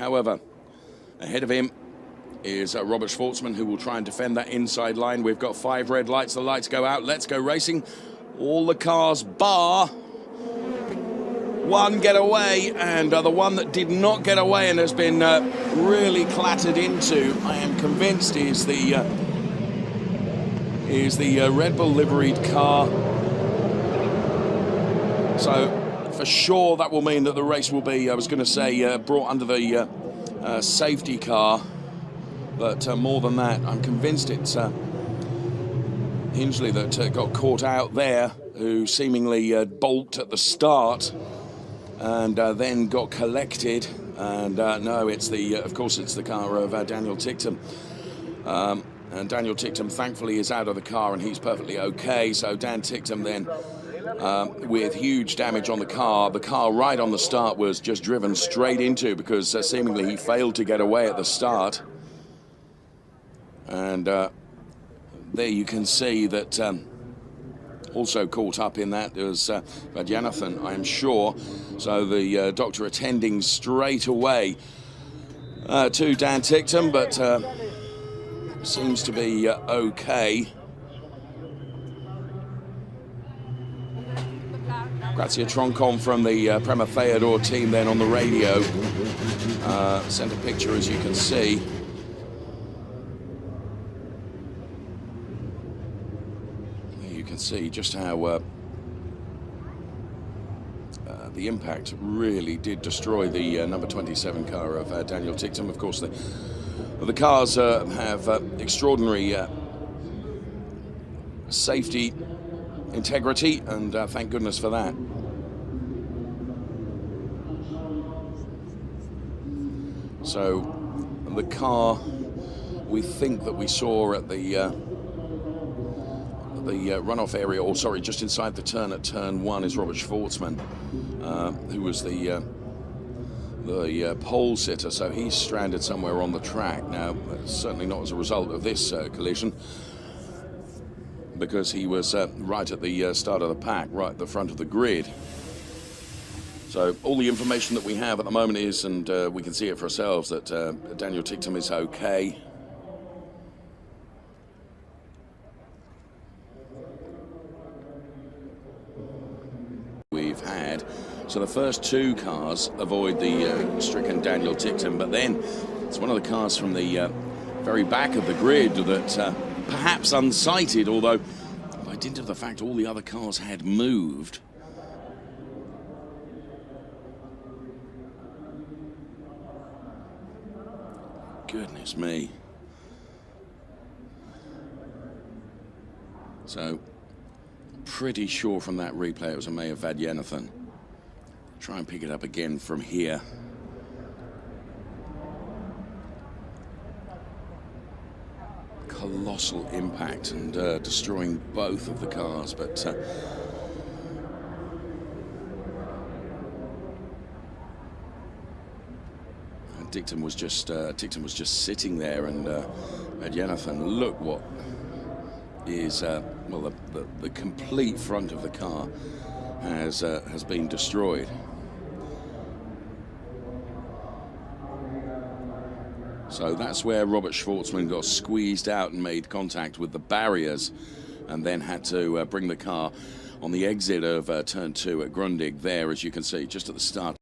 However, ahead of him is Robert Schwartzman, who will try and defend that inside line. We've got 5 red lights. The lights go out. Let's go racing. All the cars bar one get away, and the one that did not get away and has been really clattered into, I am convinced, is the Red Bull liveried car. So for sure that will mean that the race will be, I was going to say, brought under the safety car, but more than that, I'm convinced it's Hingley that got caught out there, who seemingly balked at the start and then got collected. And no, it's of course it's the car of Daniel Ticktum. And Daniel Ticktum thankfully is out of the car and he's perfectly okay. So Dan Ticktum then with huge damage on the car right on the start was just driven straight into, because seemingly he failed to get away at the start. And there you can see that also caught up in that was Jonathan, I am sure. So the doctor attending straight away to Dan Ticktum, but seems to be okay. Grazie Troncon from the Prema Theodore team then on the radio sent a picture, as you can see. You can see just how the impact really did destroy the number 27 car of Daniel Ticktum. Of course, the cars have extraordinary safety, integrity, and thank goodness for that. So the car we think that we saw at the runoff area, or sorry, just inside the turn at turn 1, is Robert Schwartzman, who was the pole sitter, so he's stranded somewhere on the track. Now, certainly not as a result of this collision, because he was right at the start of the pack, right at the front of the grid. So all the information that we have at the moment is, and we can see it for ourselves, that Daniel Ticktum is okay. We've had, so the first 2 cars avoid the stricken Daniel Ticktum, but then it's one of the cars from the very back of the grid that perhaps unsighted, although by dint of the fact all the other cars had moved. Goodness me. So pretty sure from that replay it was a May of Vadjanathan. Try and pick it up again from here. Colossal impact and destroying both of the cars, but Ticktum was just sitting there, and Vadjanathan, look what is well, the complete front of the car has been destroyed. So that's where Robert Schwartzman got squeezed out and made contact with the barriers, and then had to bring the car on the exit of turn 2 at Grundig there, as you can see, just at the start.